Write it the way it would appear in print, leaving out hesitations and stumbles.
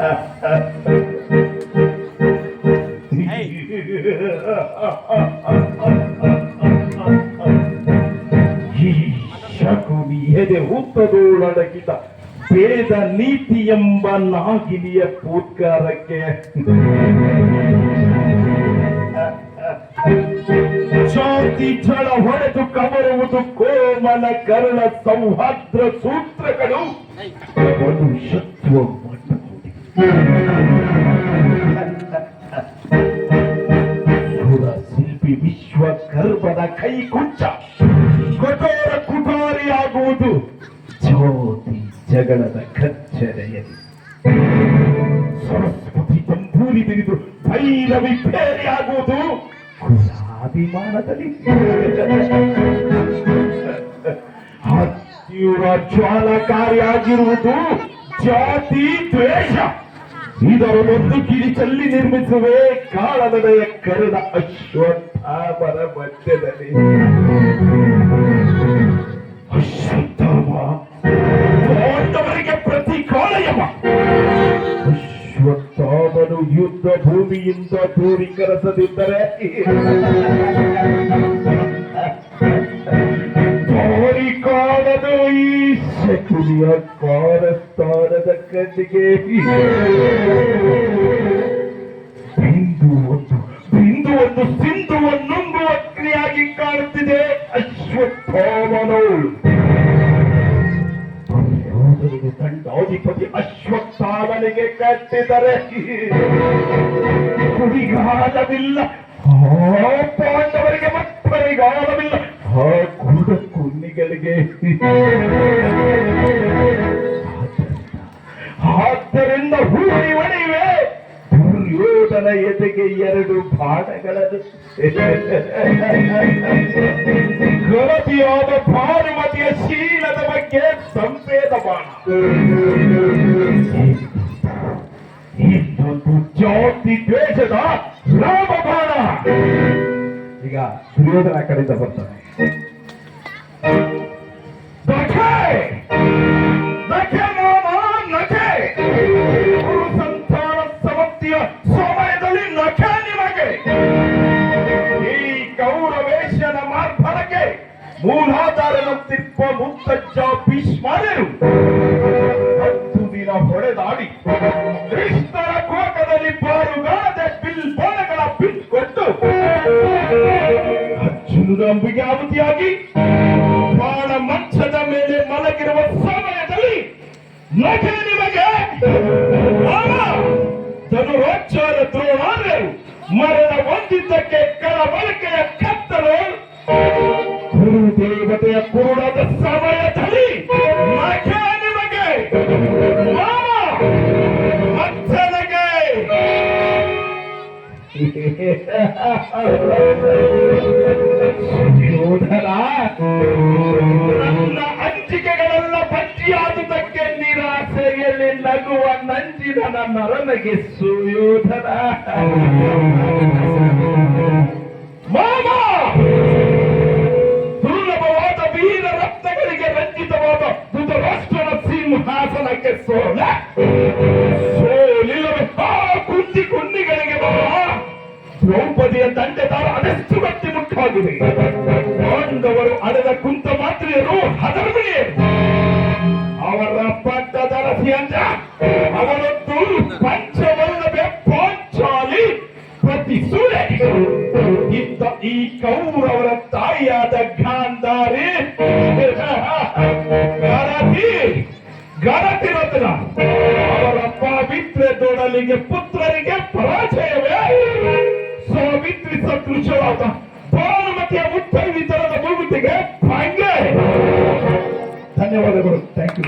ಈ ಶಕುನಿ ಎದೆ ಹುತ್ತದೋಳಡಗಿದ ವೇದ ನೀತಿ ಎಂಬ ನಾಗಿನಿಯ ಪೂತ್ಕಾರಕ್ಕೆ ಶಾಂತಿ ಛಳ ಹೊಡೆದು ಕಮರುವುದು ಕೋಮಲ ಕರುಳ ಸೌಹಾರ್ದ್ರ ಸೂತ್ರಗಳು ಮನುಷ್ಯತ್ವ ಸುರ ಶಿಲ್ಪಿ ವಿಶ್ವಗರ್ಭದ ಕೈ ಕುಂಚ ಕಠೋರ ಕುಠಾರಿಯಾಗುವುದು ಜ್ಯೋತಿ ಜಗಳದ ಕಚ್ಚರೆಯಲ್ಲಿ ಸರಸ್ವತಿ ತಂಬೂರಿ ಬಿರಿದು ಭೈರವಿ ಬೇರೆಯಾಗುವುದು ಕುಲಾಭಿಮಾನದಲ್ಲಿ ಅತ್ಯುರ ಜ್ವಾಲಕಾರಿಯಾಗಿರುವುದು ಜಾತಿ ದ್ವೇಷ. ಇದರಲ್ಲೊಂದು ಕಿಡಿಚಲ್ಲಿ ನಿರ್ಮಿಸುವೆ ಕಾಳನಡೆಯ ಕರುಣ ಅಶ್ವತ್ಥಾಮರ ಮಧ್ಯದಲ್ಲಿ. ಅಶ್ವತ್ಥಾಮ ಪಾಂಡವರಿಗೆ ಪ್ರತಿಕಾಳಯಮ. ಅಶ್ವತ್ಥಾಮನು ಯುದ್ಧ ಭೂಮಿಯಿಂದ ದೂರೀಕರಿಸದಿದ್ದರೆ ಕಾಣದು ಈ ಶಕುನಿಯ ಕಾರಸ್ಥಾನದ ಕಣ್ಣಿಗೆ. ಬಿಂದು ಒಂದು ಸಿಂಧುವನ್ನುಂಗುವ ಕ್ರಿಯಾಗಿ ಕಾಣುತ್ತಿದೆ ಅಶ್ವತ್ಥಾಮನು. ದಂಡಾಧಿಪತಿ ಅಶ್ವತ್ಥಾಮನಿಗೆ ಕಟ್ಟಿದರೆ ಕುಡಿಗಾಲವಿಲ್ಲ, ಪಾಂಡವರಿಗೆ ಮಕ್ಕಳಿಗಾಲವಿಲ್ಲ, ಕುರುಡ ಕುನ್ನಿಗಳಿಗೆ. ಆದ್ದರಿಂದ ಹೂಡಿ ಒಡೆಯುವೆ ದುರ್ಯೋಧನ ಎದೆಗೆ 2 ಬಾಣಗಳನ್ನು. ಗಲತಿಯಾದ ಭಾನುಮತಿಯ ಶೀಲದ ಬಗ್ಗೆ ಸಂವೇದ ಬಾಣ, ಇನ್ನೊಂದು ಜಾತಿ ದ್ವೇಷದ ರಾಮ ಬಾಣ. ಈಗ ದುರ್ಯೋಧನ ಕಡೆಯಿಂದ ಬರ್ತಾನೆ. ಗುರು ಸಂತಾನ ಸಮಾಪ್ತಿಯ ಸಮಯದಲ್ಲಿ ನಖ ನಿಮಗೆ ಈ ಗೌರವೇಶನ ಮಾರ್ಪಣಕ್ಕೆ ಮೂಲಾಧಾರನ ತಿಪ್ಪ ಮುತ್ತಜ್ಜ ಭೀಷ್ಮರು 10 ದಿನ ಹೊಡೆದಾಡಿ ಕೃಷ್ಣರ ಕೋಕದಲ್ಲಿ ಪಾರುಗಾದ ಬಿಲ್ಬಾಣಗಳ ಬಿಟ್ಕೊಟ್ಟು ಅರ್ಜುನಂಬಿಗೆ ಆಹುತಿಯಾಗಿ ಬಾಣ ಮಂಚದ ಮೇಲೆ ಮಲಗಿರುವ ಸಮಯದಲ್ಲಿ ನಗೆ ನಿಮಗೆ ಧನುರೋಚ್ಚಾರ ದ್ರೋಣಾರ್ಯರು ಮರಣ ಹೊಂದಿದ್ದಕ್ಕೆ ಕಳವಳಿಕೆಯ ಕತ್ತಲು ಗುರುದೇವತೆಯ ಕುರುಡದ ಸಮಯದಲ್ಲಿ ನಗೆ ನಿಮಗೆ ಮತ್ತನಗೆ ನನ್ನ ಅಂಜಿಕೆಗಳೆಲ್ಲ ಬಜ್ಜಿಯಾದುದಕ್ಕೆ ನಿರಾಸೆಯಲ್ಲಿ ನಗುವ ನಂಜಿನ ನನ್ನ ನರನಿಗೆ ಸುಯೋಧನ. ಮಾಮ ದುರ್ಲಭವಾದ ವೀರ ರತ್ನಗಳಿಗೆ ರಂಜಿತವಾದ ಧೃತರಾಷ್ಟ್ರನ ಸಿಂಹಾಸನಕ್ಕೆ ಸೋಲಿಲ್ಲವೇ ಕುಂದಿ ಕುಂದಿಗಳಿಗೆ ದ್ರೌಪದಿಯ ದಂಡೆದಾರ ಅದೆಷ್ಟು ಗಟ್ಟಿ ಮುಖವಾಗಿದೆ. ಪಾಂಡವರು ಅಡೆದ ಕುಂತ ಮಾತ್ರೆಯರು ಹದರ್ಮಿಣಿಯರು. ಅವರ ಪಟ್ಟದರಸಿ ಅಂತ ಅವರದ್ದು ಪಂಚವಲ್ಲವೇ ಪಾಂಚಾಲಿ ಪ್ರತಿ ಸೂಳೆ ಇದ್ದ ಈ ಕೌರವರ ತಾಯಿಯಾದ ಗಾಂಧಾರಿ ಗಣತಿರತ್ನ ಅವರ ಪವಿತ್ರ ದೊಡಲಿಗೆ ಪುತ್ರರಿಗೆ ಪರಾಜಯವೇ. ಸಾವಿತ್ರಿ ಸದೃಶವಾದ ಭಾನುಮತಿಯ ಮುತ್ತೈ ವಿತರದ ಮೂಗುತಿಗೆ ಭಂಗೆ. ಧನ್ಯವಾದಗಳು. Thank you.